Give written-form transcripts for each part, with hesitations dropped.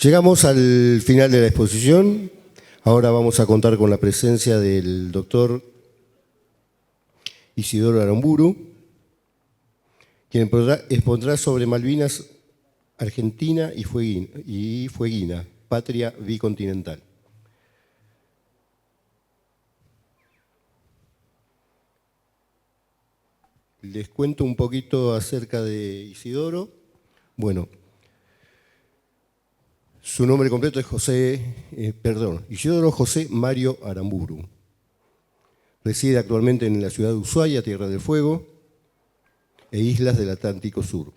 Llegamos al final de la exposición. Ahora vamos a contar con la presencia del doctor Isidoro Aramburu, quien expondrá sobre Malvinas, Argentina y Fueguina, patria bicontinental. Les cuento un poquito acerca de Isidoro. Bueno, su nombre completo es Isidoro José Mario Aramburu. Reside actualmente en la ciudad de Ushuaia, Tierra del Fuego, e islas del Atlántico Sur.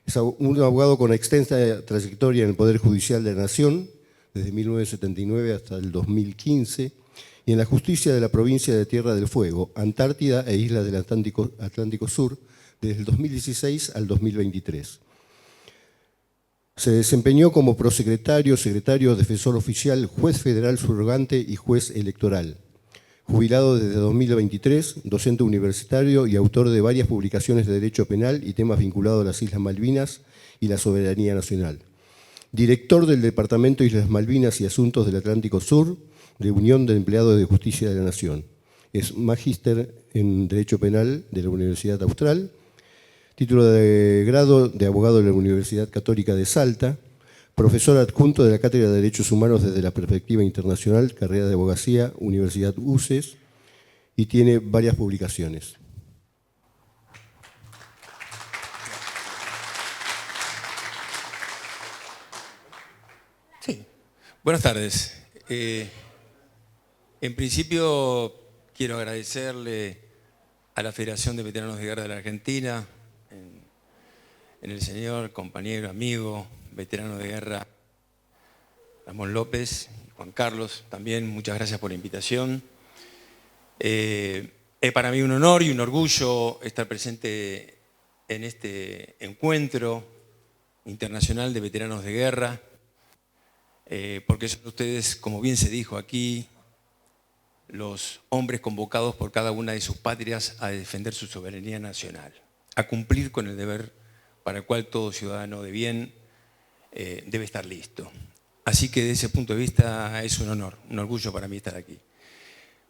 Es un abogado con extensa trayectoria en el Poder Judicial de la Nación, desde 1979 hasta el 2015, y en la justicia de la provincia de Tierra del Fuego, Antártida e islas del Atlántico Sur, desde el 2016 al 2023. Se desempeñó como prosecretario, secretario, defensor oficial, juez federal subrogante y juez electoral. Jubilado desde 2023, docente universitario y autor de varias publicaciones de derecho penal y temas vinculados a las Islas Malvinas y la soberanía nacional. Director del Departamento Islas Malvinas y Asuntos del Atlántico Sur, de Unión de Empleados de Justicia de la Nación. Es magíster en Derecho Penal de la Universidad Austral, título de grado de abogado de la Universidad Católica de Salta, profesor adjunto de la Cátedra de Derechos Humanos desde la perspectiva internacional, carrera de abogacía, Universidad UCES, y tiene varias publicaciones. Sí. Buenas tardes. En principio quiero agradecerle a la Federación de Veteranos de Guerra de la Argentina, en el señor, compañero, amigo, veterano de guerra, Ramón López, Juan Carlos, también muchas gracias por la invitación. Es para mí un honor y un orgullo estar presente en este encuentro internacional de veteranos de guerra, porque son ustedes, como bien se dijo aquí, los hombres convocados por cada una de sus patrias a defender su soberanía nacional, a cumplir con el deber para el cual todo ciudadano de bien debe estar listo. Así que desde ese punto de vista es un honor, un orgullo para mí estar aquí.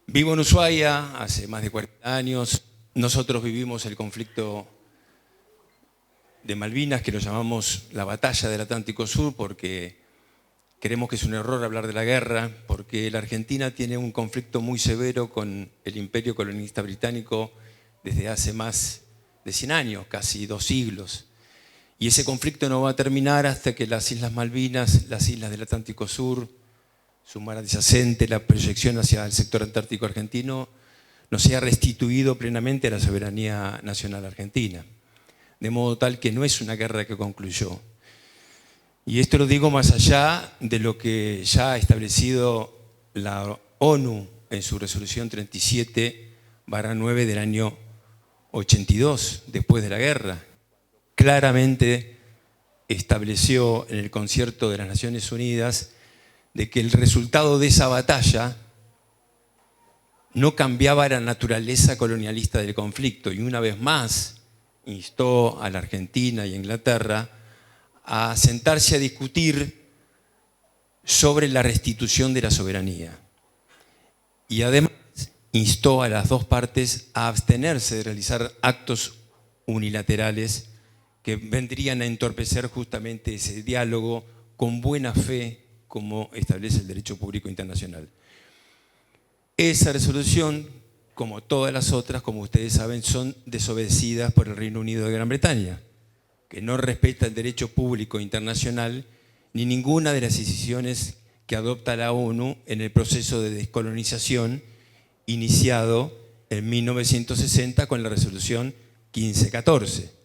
Vivo en Ushuaia hace más de 40 años. Nosotros vivimos el conflicto de Malvinas, que lo llamamos la batalla del Atlántico Sur, porque creemos que es un error hablar de la guerra, porque la Argentina tiene un conflicto muy severo con el imperio colonialista británico desde hace más de 100 años, casi 2 siglos. Y ese conflicto no va a terminar hasta que las Islas Malvinas, las islas del Atlántico Sur, su mar adyacente, la proyección hacia el sector antártico argentino, no sea restituido plenamente a la soberanía nacional argentina. De modo tal que no es una guerra que concluyó. Y esto lo digo más allá de lo que ya ha establecido la ONU en su resolución 37/9 del año 82, después de la guerra. Claramente estableció en el concierto de las Naciones Unidas de que el resultado de esa batalla no cambiaba la naturaleza colonialista del conflicto, y una vez más instó a la Argentina y a Inglaterra a sentarse a discutir sobre la restitución de la soberanía. Y además instó a las dos partes a abstenerse de realizar actos unilaterales que vendrían a entorpecer justamente ese diálogo con buena fe, como establece el derecho público internacional. Esa resolución, como todas las otras, como ustedes saben, son desobedecidas por el Reino Unido de Gran Bretaña, que no respeta el derecho público internacional ni ninguna de las decisiones que adopta la ONU en el proceso de descolonización iniciado en 1960 con la resolución 1514.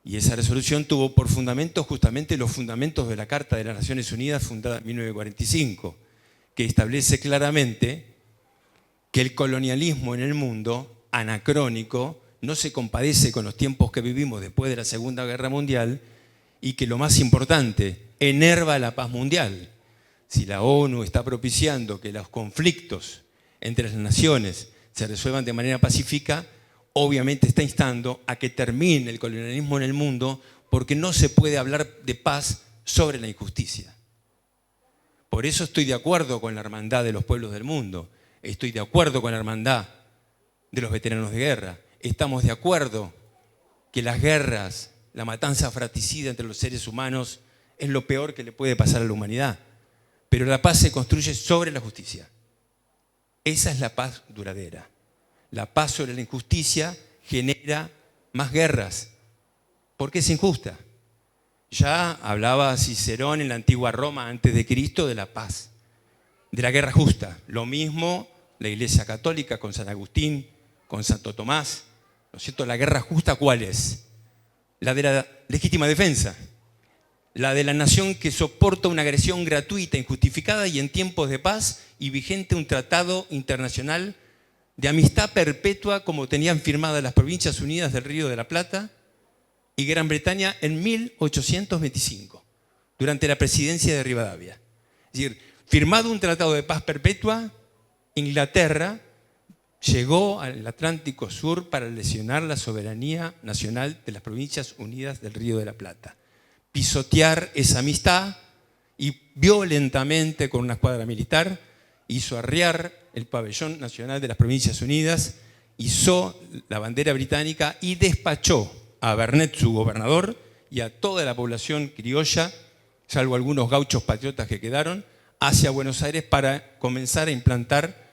Y esa resolución tuvo por fundamento justamente los fundamentos de la Carta de las Naciones Unidas fundada en 1945, que establece claramente que el colonialismo en el mundo, anacrónico, no se compadece con los tiempos que vivimos después de la Segunda Guerra Mundial, y que lo más importante, enerva la paz mundial. Si la ONU está propiciando que los conflictos entre las naciones se resuelvan de manera pacífica, obviamente está instando a que termine el colonialismo en el mundo, porque no se puede hablar de paz sobre la injusticia. Por eso estoy de acuerdo con la hermandad de los pueblos del mundo. Estoy de acuerdo con la hermandad de los veteranos de guerra. Estamos de acuerdo que las guerras, la matanza fratricida entre los seres humanos es lo peor que le puede pasar a la humanidad. Pero la paz se construye sobre la justicia. Esa es la paz duradera. La paz sobre la injusticia genera más guerras, porque es injusta. Ya hablaba Cicerón en la antigua Roma antes de Cristo de la paz, de la guerra justa. Lo mismo la Iglesia Católica con San Agustín, con Santo Tomás. ¿No es cierto? La guerra justa, ¿cuál es? La de la legítima defensa. La de la nación que soporta una agresión gratuita, injustificada y en tiempos de paz y vigente un tratado internacional de amistad perpetua como tenían firmadas las Provincias Unidas del Río de la Plata y Gran Bretaña en 1825, durante la presidencia de Rivadavia. Es decir, firmado un tratado de paz perpetua, Inglaterra llegó al Atlántico Sur para lesionar la soberanía nacional de las Provincias Unidas del Río de la Plata, pisotear esa amistad y violentamente con una escuadra militar hizo arriar el pabellón nacional de las Provincias Unidas, izó la bandera británica y despachó a Vernet, su gobernador, y a toda la población criolla, salvo algunos gauchos patriotas que quedaron, hacia Buenos Aires para comenzar a implantar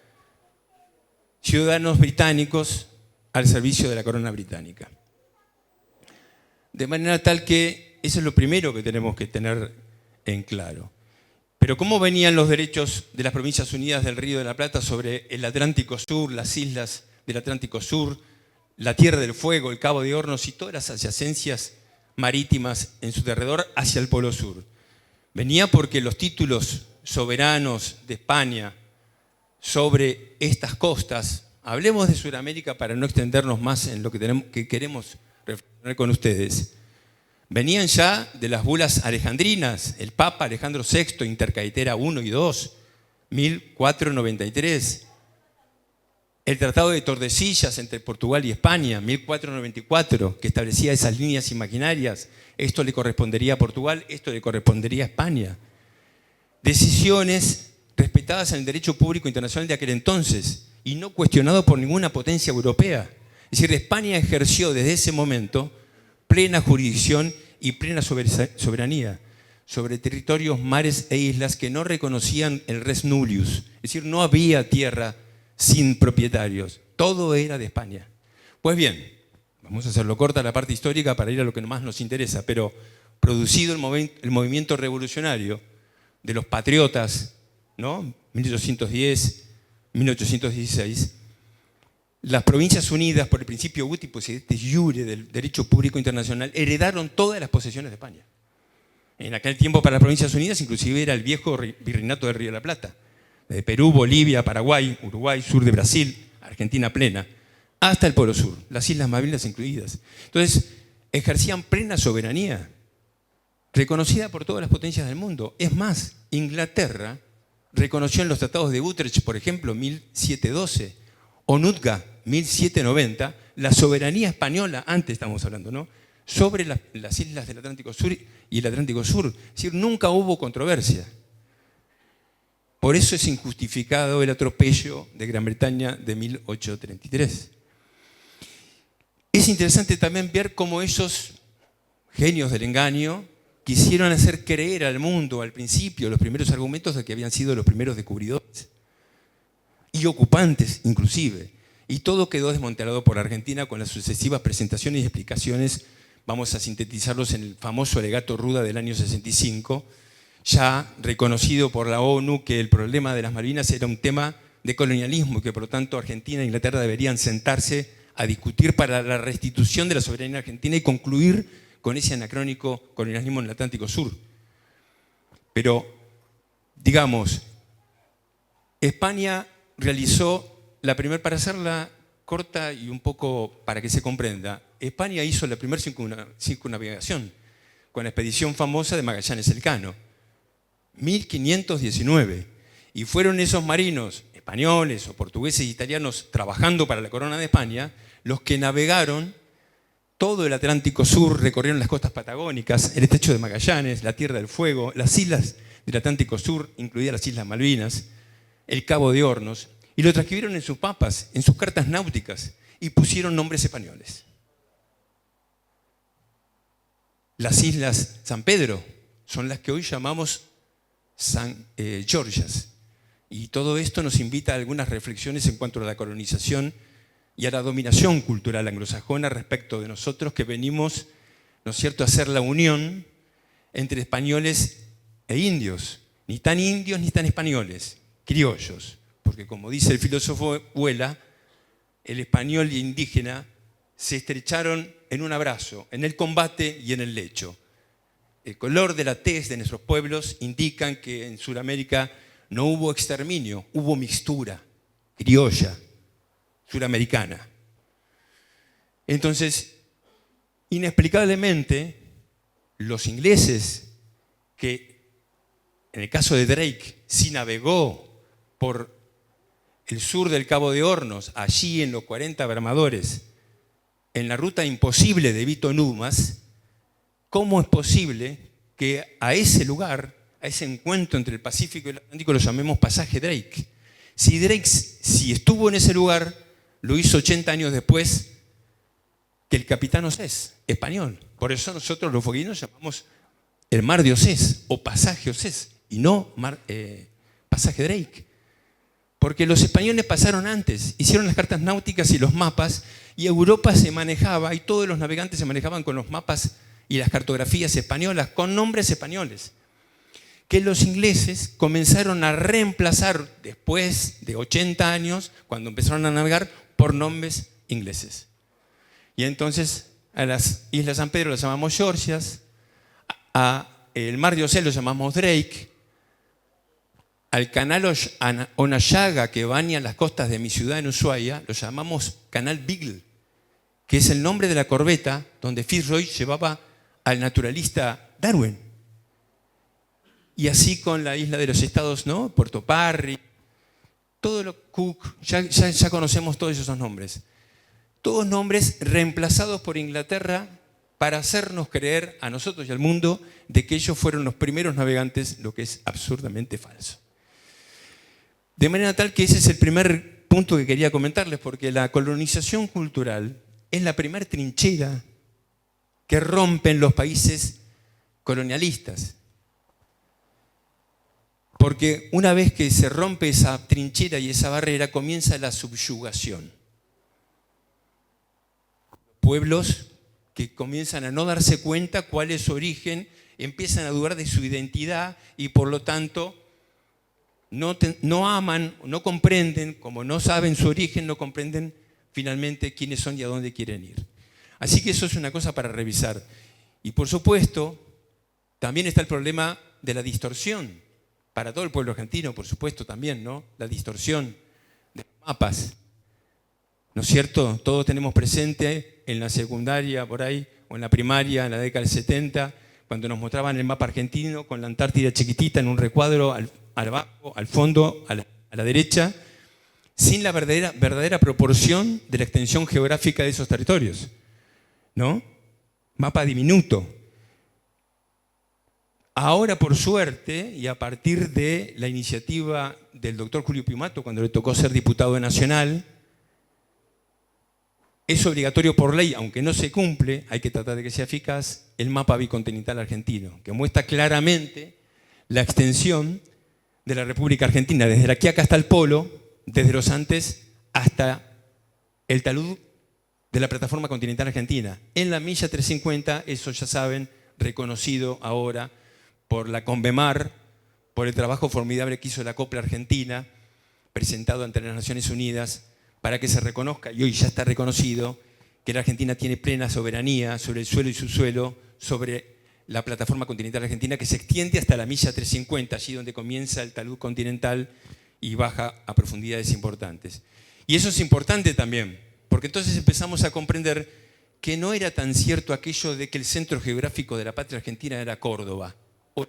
ciudadanos británicos al servicio de la corona británica. De manera tal que eso es lo primero que tenemos que tener en claro. Pero ¿cómo venían los derechos de las Provincias Unidas del Río de la Plata sobre el Atlántico Sur, las islas del Atlántico Sur, la Tierra del Fuego, el Cabo de Hornos y todas las adyacencias marítimas en su derredor hacia el Polo Sur? Venía porque los títulos soberanos de España sobre estas costas, hablemos de Sudamérica para no extendernos más en lo que queremos reflexionar con ustedes, venían ya de las bulas alejandrinas, el Papa Alejandro VI, Intercaetera I y II, 1493. El Tratado de Tordesillas entre Portugal y España, 1494, que establecía esas líneas imaginarias. Esto le correspondería a Portugal, esto le correspondería a España. Decisiones respetadas en el derecho público internacional de aquel entonces y no cuestionado por ninguna potencia europea. Es decir, España ejerció desde ese momento plena jurisdicción y plena soberanía sobre territorios, mares e islas que no reconocían el res nullius. Es decir, no había tierra sin propietarios. Todo era de España. Pues bien, vamos a hacerlo corta la parte histórica para ir a lo que más nos interesa, pero producido el movimiento revolucionario de los patriotas, ¿no? 1810, 1816, las Provincias Unidas, por el principio uti possidetis iure del derecho público internacional, heredaron todas las posesiones de España. En aquel tiempo para las Provincias Unidas inclusive era el viejo virreinato del Río de la Plata, de Perú, Bolivia, Paraguay, Uruguay, sur de Brasil, Argentina plena, hasta el Polo Sur, las Islas Malvinas incluidas. Entonces, ejercían plena soberanía, reconocida por todas las potencias del mundo. Es más, Inglaterra reconoció en los tratados de Utrecht, por ejemplo, 1712, o Nootka, 1790, la soberanía española, antes estamos hablando, ¿no?, sobre las islas del Atlántico Sur y el Atlántico Sur. Es decir, nunca hubo controversia. Por eso es injustificado el atropello de Gran Bretaña de 1833. Es interesante también ver cómo esos genios del engaño quisieron hacer creer al mundo al principio los primeros argumentos de que habían sido los primeros descubridores y ocupantes inclusive. Y todo quedó desmantelado por Argentina con las sucesivas presentaciones y explicaciones. Vamos a sintetizarlos en el famoso alegato Ruda del año 65, ya reconocido por la ONU que el problema de las Malvinas era un tema de colonialismo y que por lo tanto Argentina e Inglaterra deberían sentarse a discutir para la restitución de la soberanía argentina y concluir con ese anacrónico colonialismo en el Atlántico Sur. Pero, digamos, España realizó para hacerla corta y un poco para que se comprenda, España hizo la primera circunnavegación con la expedición famosa de Magallanes Elcano, 1519, y fueron esos marinos españoles o portugueses e italianos trabajando para la corona de España los que navegaron todo el Atlántico Sur, recorrieron las costas patagónicas, el estrecho de Magallanes, la Tierra del Fuego, las islas del Atlántico Sur, incluidas las Islas Malvinas, el Cabo de Hornos, y lo transcribieron en sus mapas, en sus cartas náuticas, y pusieron nombres españoles. Las Islas San Pedro son las que hoy llamamos Georgias. Y todo esto nos invita a algunas reflexiones en cuanto a la colonización y a la dominación cultural anglosajona respecto de nosotros que venimos, ¿no es cierto?, a hacer la unión entre españoles e indios. Ni tan indios ni tan españoles, criollos. Porque como dice el filósofo Huela, el español y el indígena se estrecharon en un abrazo, en el combate y en el lecho. El color de la tez de nuestros pueblos indican que en Sudamérica no hubo exterminio, hubo mixtura criolla, suramericana. Entonces, inexplicablemente, los ingleses, que en el caso de Drake sí navegó por el sur del Cabo de Hornos, allí en los 40 bramadores, en la ruta imposible de Vito Numas, ¿cómo es posible que a ese lugar, a ese encuentro entre el Pacífico y el Atlántico, lo llamemos pasaje Drake? Si Drake, si estuvo en ese lugar, lo hizo 80 años después que el capitán Osés, español. Por eso nosotros los foguinos llamamos el mar de Osés o pasaje Osés y no pasaje Drake. Porque los españoles pasaron antes, hicieron las cartas náuticas y los mapas, y Europa se manejaba, y todos los navegantes se manejaban con los mapas y las cartografías españolas, con nombres españoles, que los ingleses comenzaron a reemplazar después de 80 años, cuando empezaron a navegar, por nombres ingleses. Y entonces a las Islas San Pedro las llamamos Georgias, a el mar de Osés lo llamamos Drake, al canal Onashaga que baña las costas de mi ciudad en Ushuaia, lo llamamos Canal Beagle, que es el nombre de la corbeta donde Fitzroy llevaba al naturalista Darwin. Y así con la isla de los estados, ¿no? Puerto Parry, todo lo Cook, ya conocemos todos esos nombres. Todos nombres reemplazados por Inglaterra para hacernos creer a nosotros y al mundo de que ellos fueron los primeros navegantes, lo que es absurdamente falso. De manera tal que ese es el primer punto que quería comentarles, porque la colonización cultural es la primera trinchera que rompen los países colonialistas. Porque una vez que se rompe esa trinchera y esa barrera, comienza la subyugación. Pueblos que comienzan a no darse cuenta cuál es su origen, empiezan a dudar de su identidad y por lo tanto no aman, no comprenden, como no saben su origen, no comprenden finalmente quiénes son y a dónde quieren ir. Así que eso es una cosa para revisar. Y por supuesto, también está el problema de la distorsión. Para todo el pueblo argentino, por supuesto, también, ¿no? La distorsión de los mapas. ¿No es cierto? Todos tenemos presente en la secundaria, por ahí, o en la primaria, en la década del 70, cuando nos mostraban el mapa argentino con la Antártida chiquitita en un recuadro al abajo, al fondo, a la derecha, sin la verdadera proporción de la extensión geográfica de esos territorios, ¿no? Mapa diminuto. Ahora, por suerte, y a partir de la iniciativa del doctor Julio Piumato, cuando le tocó ser diputado nacional, es obligatorio por ley, aunque no se cumple, hay que tratar de que sea eficaz, el mapa bicontinental argentino, que muestra claramente la extensión de la República Argentina, desde la Quiaca hasta el Polo, desde los Andes hasta el talud de la plataforma continental argentina. En la milla 350, eso ya saben, reconocido ahora por la Convemar, por el trabajo formidable que hizo la Copla Argentina, presentado ante las Naciones Unidas, para que se reconozca, y hoy ya está reconocido, que la Argentina tiene plena soberanía sobre el suelo y subsuelo, sobre la plataforma continental argentina, que se extiende hasta la milla 350, allí donde comienza el talud continental y baja a profundidades importantes. Y eso es importante también, porque entonces empezamos a comprender que no era tan cierto aquello de que el centro geográfico de la patria argentina era Córdoba, o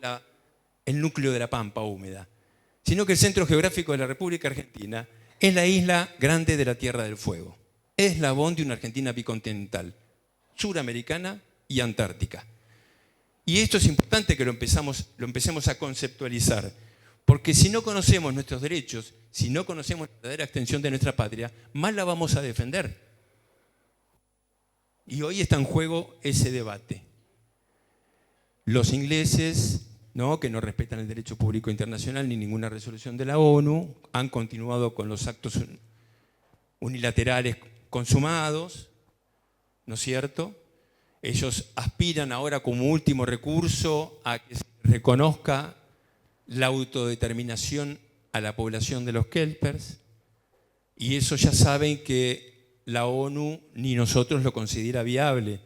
el núcleo de la Pampa húmeda, sino que el centro geográfico de la República Argentina es la isla grande de la Tierra del Fuego, eslabón de una Argentina bicontinental, suramericana y antártica. Y esto es importante que lo empecemos a conceptualizar, porque si no conocemos nuestros derechos, si no conocemos la verdadera extensión de nuestra patria, mal la vamos a defender. Y hoy está en juego ese debate. Los ingleses, ¿no?, que no respetan el derecho público internacional ni ninguna resolución de la ONU, han continuado con los actos unilaterales consumados, ¿no es cierto? Ellos aspiran ahora como último recurso a que se reconozca la autodeterminación a la población de los kelpers, y eso ya saben que la ONU ni nosotros lo considera viable,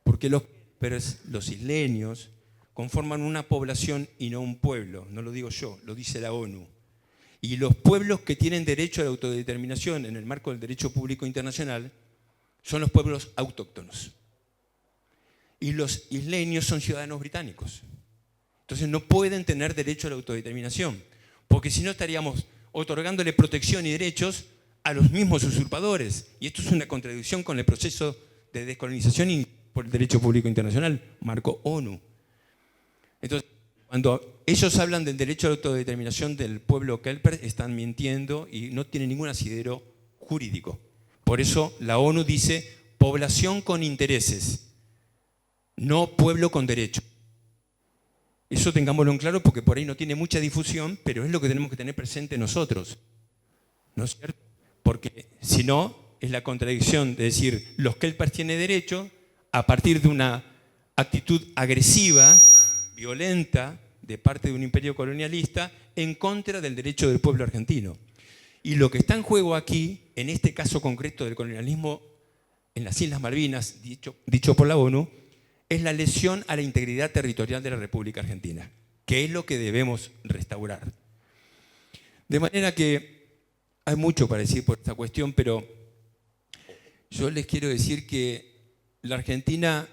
porque los kelpers, los isleños, conforman una población y no un pueblo. No lo digo yo, lo dice la ONU. Y los pueblos que tienen derecho a la autodeterminación en el marco del derecho público internacional son los pueblos autóctonos. Y los isleños son ciudadanos británicos. Entonces no pueden tener derecho a la autodeterminación, porque si no estaríamos otorgándole protección y derechos a los mismos usurpadores. Y esto es una contradicción con el proceso de descolonización y por el derecho público internacional, marco ONU. Entonces, cuando ellos hablan del derecho a la autodeterminación del pueblo kelper, están mintiendo y no tienen ningún asidero jurídico. Por eso la ONU dice población con intereses, no pueblo con derecho. Eso tengámoslo en claro porque por ahí no tiene mucha difusión, pero es lo que tenemos que tener presente nosotros. ¿No es cierto? Porque si no, es la contradicción de decir los kelpers tienen derecho a partir de una actitud agresiva, violenta, de parte de un imperio colonialista en contra del derecho del pueblo argentino. Y lo que está en juego aquí, en este caso concreto del colonialismo en las Islas Malvinas, dicho por la ONU, es la lesión a la integridad territorial de la República Argentina, que es lo que debemos restaurar. De manera que hay mucho para decir por esta cuestión, pero yo les quiero decir que la Argentina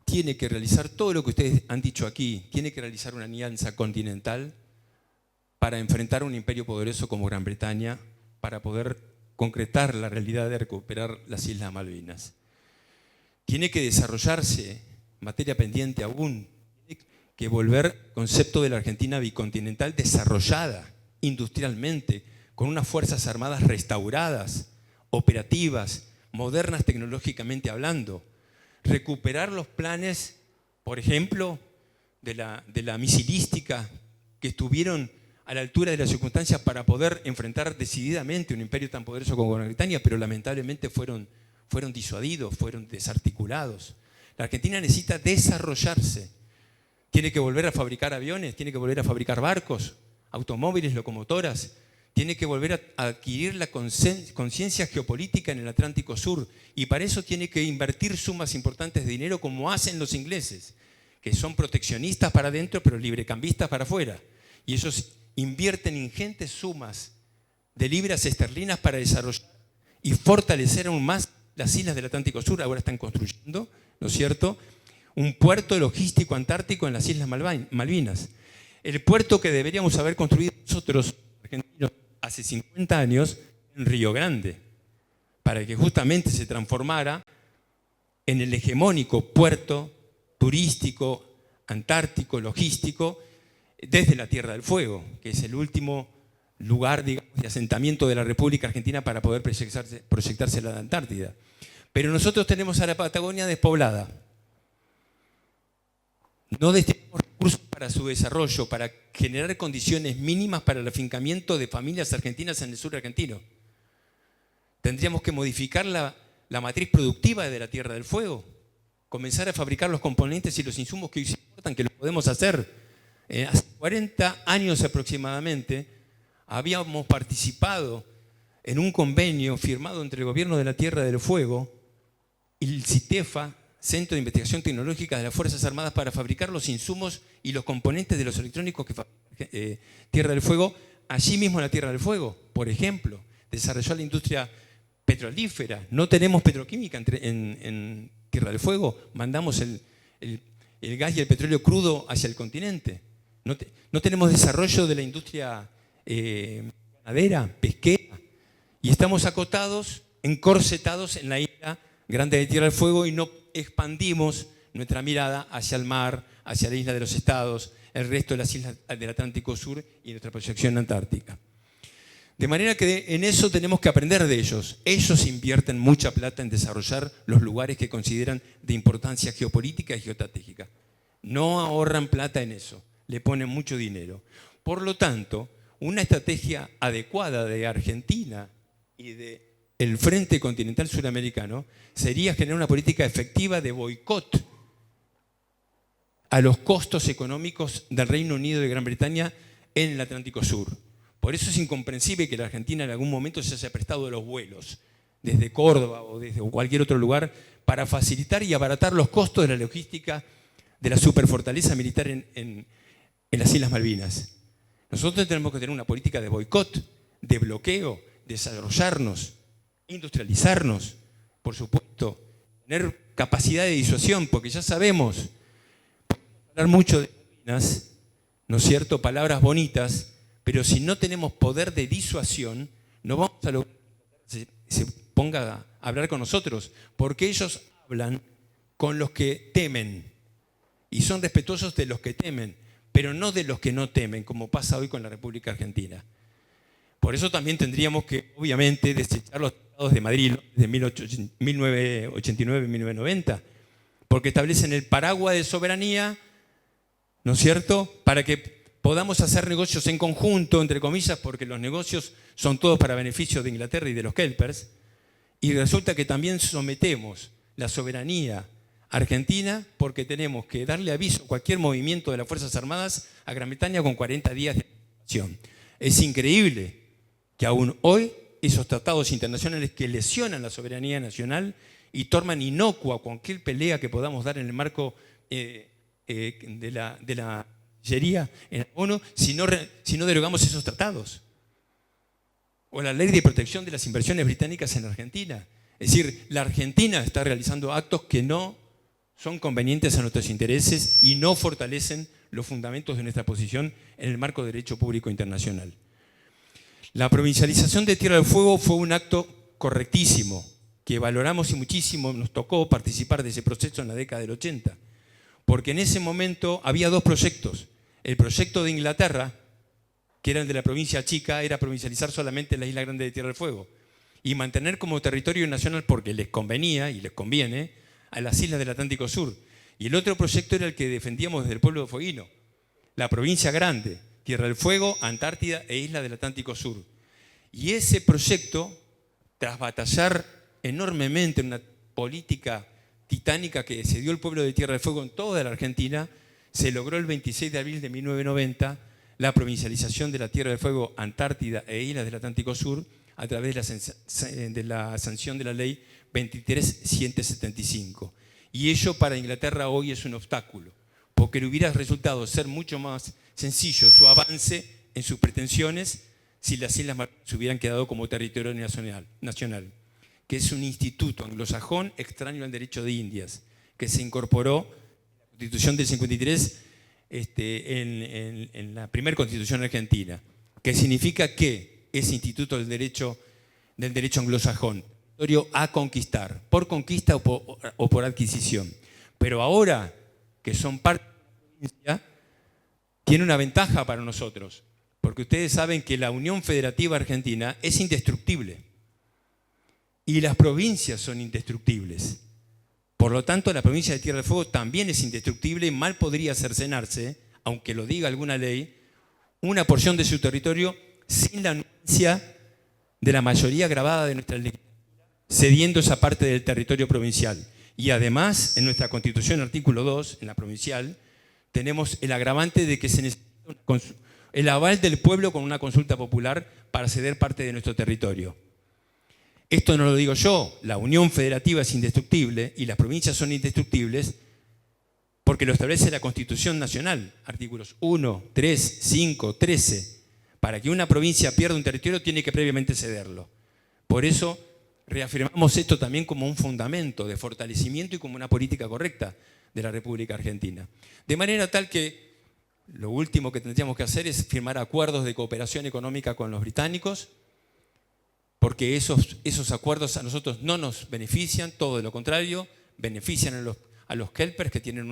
tiene que realizar todo lo que ustedes han dicho aquí, tiene que realizar una alianza continental para enfrentar a un imperio poderoso como Gran Bretaña, para poder concretar la realidad de recuperar las Islas Malvinas. Tiene que desarrollarse, materia pendiente aún, tiene que volver al concepto de la Argentina bicontinental desarrollada industrialmente, con unas fuerzas armadas restauradas, operativas, modernas tecnológicamente hablando. Recuperar los planes, por ejemplo, de la misilística que estuvieron a la altura de las circunstancias para poder enfrentar decididamente un imperio tan poderoso como Gran Bretaña, pero lamentablemente fueron disuadidos, fueron desarticulados. La Argentina necesita desarrollarse. Tiene que volver a fabricar aviones, tiene que volver a fabricar barcos, automóviles, locomotoras. Tiene que volver a adquirir la conciencia geopolítica en el Atlántico Sur. Y para eso tiene que invertir sumas importantes de dinero como hacen los ingleses, que son proteccionistas para adentro pero librecambistas para afuera. Y ellos invierten ingentes sumas de libras esterlinas para desarrollar y fortalecer aún más las islas del Atlántico Sur. Ahora están construyendo, ¿no es cierto?, un puerto logístico antártico en las Islas Malvinas. El puerto que deberíamos haber construido nosotros, argentinos, hace 50 años en Río Grande, para que justamente se transformara en el hegemónico puerto turístico, antártico, logístico, desde la Tierra del Fuego, que es el último lugar, digamos, de asentamiento de la República Argentina para poder proyectarse a la Antártida. Pero nosotros tenemos a la Patagonia despoblada. No destinamos recursos para su desarrollo, para generar condiciones mínimas para el afincamiento de familias argentinas en el sur argentino. Tendríamos que modificar la matriz productiva de la Tierra del Fuego, comenzar a fabricar los componentes y los insumos que hoy se importan, que lo podemos hacer. Hace 40 años aproximadamente habíamos participado en un convenio firmado entre el gobierno de la Tierra del Fuego y el CITEFA, Centro de Investigación Tecnológica de las Fuerzas Armadas, para fabricar los insumos y los componentes de los electrónicos que fabrica Tierra del Fuego, allí mismo en la Tierra del Fuego. Por ejemplo, desarrolló la industria petrolífera. No tenemos petroquímica en Tierra del Fuego, mandamos el gas y el petróleo crudo hacia el continente. No tenemos desarrollo de la industria ganadera, pesquera, y estamos acotados, encorsetados en la isla Grande de Tierra del Fuego y no expandimos nuestra mirada hacia el mar, hacia la isla de los estados, el resto de las islas del Atlántico Sur y nuestra proyección antártica. De manera que en eso tenemos que aprender de ellos. Ellos invierten mucha plata en desarrollar los lugares que consideran de importancia geopolítica y geoestratégica. No ahorran plata en eso, le ponen mucho dinero. Por lo tanto, una estrategia adecuada de Argentina y del Frente Continental Suramericano sería generar una política efectiva de boicot a los costos económicos del Reino Unido y de Gran Bretaña en el Atlántico Sur. Por eso es incomprensible que la Argentina en algún momento se haya prestado los vuelos desde Córdoba o desde cualquier otro lugar para facilitar y abaratar los costos de la logística de la superfortaleza militar en las Islas Malvinas. Nosotros tenemos que tener una política de boicot, de bloqueo, desarrollarnos, industrializarnos, por supuesto, tener capacidad de disuasión, porque ya sabemos, hablar mucho de Malvinas, ¿no es cierto?, palabras bonitas, pero si no tenemos poder de disuasión, no vamos a lograr que se ponga a hablar con nosotros, porque ellos hablan con los que temen y son respetuosos de los que temen, pero no de los que no temen, como pasa hoy con la República Argentina. Por eso también tendríamos que, obviamente, desechar los tratados de Madrid de 1989 y 1990, porque establecen el paraguas de soberanía, ¿no es cierto?, para que podamos hacer negocios en conjunto, entre comillas, porque los negocios son todos para beneficio de Inglaterra y de los Kelpers, y resulta que también sometemos la soberanía argentina porque tenemos que darle aviso a cualquier movimiento de las Fuerzas Armadas a Gran Bretaña con 40 días de anticipación. Es increíble que aún hoy esos tratados internacionales que lesionan la soberanía nacional y tornan inocua cualquier pelea que podamos dar en el marco de la Cancillería en la ONU, si no derogamos esos tratados. O la ley de protección de las inversiones británicas en Argentina. Es decir, la Argentina está realizando actos que no son convenientes a nuestros intereses y no fortalecen los fundamentos de nuestra posición en el marco del derecho público internacional. La provincialización de Tierra del Fuego fue un acto correctísimo, que valoramos y muchísimo nos tocó participar de ese proceso en la década del 80, porque en ese momento había dos proyectos. El proyecto de Inglaterra, que era el de la provincia chica, era provincializar solamente la isla Grande de Tierra del Fuego y mantener como territorio nacional, porque les convenía y les conviene, a las islas del Atlántico Sur. Y el otro proyecto era el que defendíamos desde el pueblo fueguino, la provincia grande, Tierra del Fuego, Antártida e isla del Atlántico Sur. Y ese proyecto, tras batallar enormemente en una política titánica que se dio el pueblo de Tierra del Fuego en toda la Argentina, se logró el 26 de abril de 1990 la provincialización de la Tierra del Fuego, Antártida e islas del Atlántico Sur a través de la sanción de la ley 23.175. Y ello para Inglaterra hoy es un obstáculo, porque le hubiera resultado ser mucho más sencillo su avance en sus pretensiones si las Islas Malvinas se hubieran quedado como territorio nacional, que es un instituto anglosajón extraño al derecho de Indias, que se incorporó en la Constitución del 53 en la primera Constitución argentina, que significa que ese instituto del derecho anglosajón, territorio a conquistar, por conquista o por adquisición. Pero ahora que son parte de la provincia, tiene una ventaja para nosotros, porque ustedes saben que la Unión Federativa Argentina es indestructible y las provincias son indestructibles. Por lo tanto, la provincia de Tierra del Fuego también es indestructible y mal podría cercenarse, aunque lo diga alguna ley, una porción de su territorio sin la anuencia de la mayoría grabada de nuestra legislatura, cediendo esa parte del territorio provincial. Y además, en nuestra Constitución, artículo 2, en la provincial, tenemos el agravante de que se necesita el aval del pueblo con una consulta popular para ceder parte de nuestro territorio. Esto no lo digo yo, la Unión Federativa es indestructible y las provincias son indestructibles porque lo establece la Constitución Nacional, artículos 1, 3, 5, 13. Para que una provincia pierda un territorio tiene que previamente cederlo. Por eso reafirmamos esto también como un fundamento de fortalecimiento y como una política correcta de la República Argentina. De manera tal que lo último que tendríamos que hacer es firmar acuerdos de cooperación económica con los británicos porque esos acuerdos a nosotros no nos benefician, todo de lo contrario, benefician a los kelpers, que tienen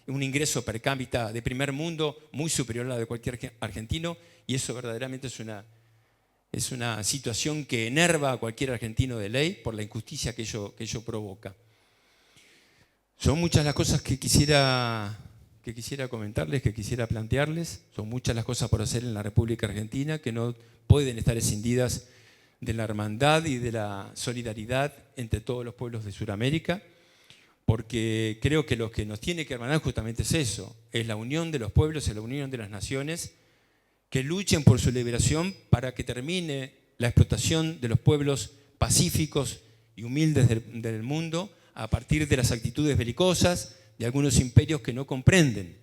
un ingreso per cápita de primer mundo muy superior a la de cualquier argentino, y eso verdaderamente es una situación que enerva a cualquier argentino de ley por la injusticia que ello provoca. Son muchas las cosas que quisiera comentarles, que quisiera plantearles. Son muchas las cosas por hacer en la República Argentina que no pueden estar escindidas de la hermandad y de la solidaridad entre todos los pueblos de Sudamérica, porque creo que lo que nos tiene que hermanar justamente es eso, es la unión de los pueblos, es la unión de las naciones, que luchen por su liberación para que termine la explotación de los pueblos pacíficos y humildes del mundo a partir de las actitudes belicosas de algunos imperios que no comprenden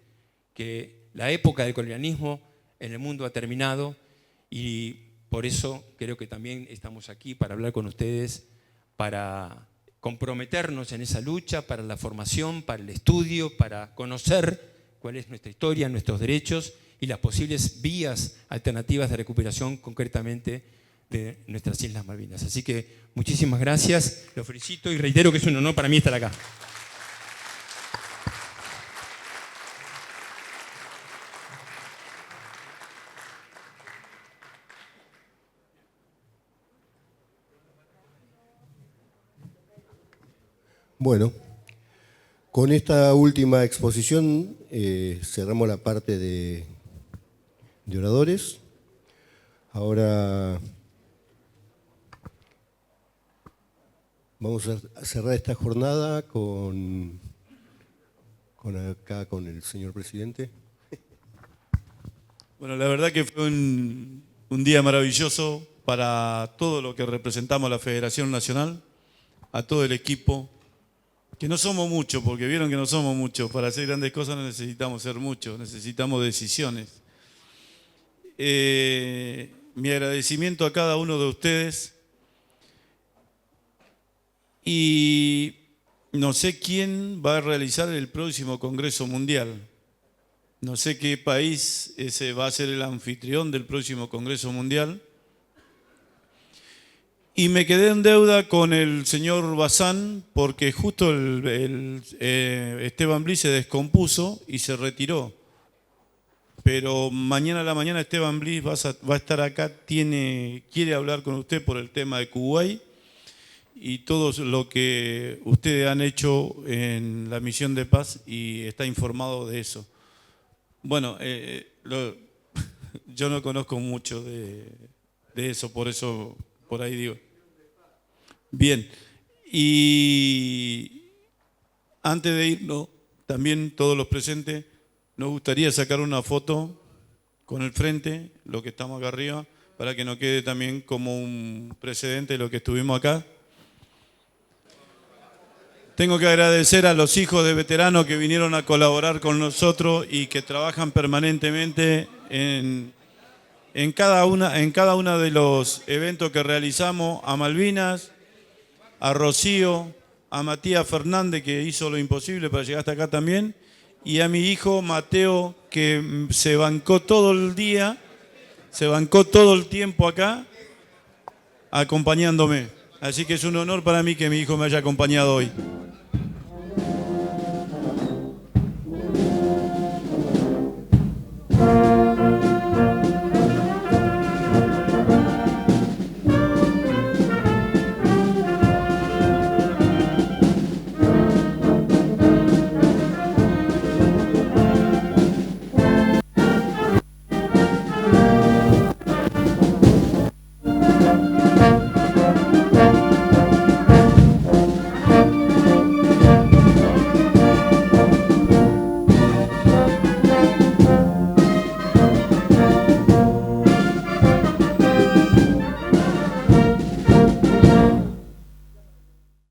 que la época del colonialismo en el mundo ha terminado, y por eso creo que también estamos aquí para hablar con ustedes, para comprometernos en esa lucha, para la formación, para el estudio, para conocer cuál es nuestra historia, nuestros derechos y las posibles vías alternativas de recuperación concretamente de nuestras Islas Malvinas. Así que muchísimas gracias, los felicito y reitero que es un honor para mí estar acá. Bueno, con esta última exposición cerramos la parte de oradores. Ahora vamos a cerrar esta jornada con el señor presidente. Bueno, la verdad que fue un día maravilloso para todo lo que representamos la Federación Nacional, a todo el equipo, que no somos muchos, porque vieron que no somos muchos. Para hacer grandes cosas no necesitamos ser muchos, necesitamos decisiones. Mi agradecimiento a cada uno de ustedes. Y no sé quién va a realizar el próximo Congreso Mundial. No sé qué país ese va a ser el anfitrión del próximo Congreso Mundial. Y me quedé en deuda con el señor Bazán porque justo Esteban Bliss se descompuso y se retiró. Pero mañana a la mañana Esteban Bliss va a estar acá, quiere hablar con usted por el tema de Kuwait y todo lo que ustedes han hecho en la misión de paz, y está informado de eso. Bueno, yo no conozco mucho de eso, por eso por ahí digo. Bien, y antes de irnos, también todos los presentes, nos gustaría sacar una foto con el frente, lo que estamos acá arriba, para que nos quede también como un precedente de lo que estuvimos acá. Tengo que agradecer a los hijos de veteranos que vinieron a colaborar con nosotros y que trabajan permanentemente en cada uno de los eventos que realizamos, a Malvinas, a Rocío, a Matías Fernández, que hizo lo imposible para llegar hasta acá también, y a mi hijo Mateo, que se bancó todo el día, se bancó todo el tiempo acá, acompañándome. Así que es un honor para mí que mi hijo me haya acompañado hoy.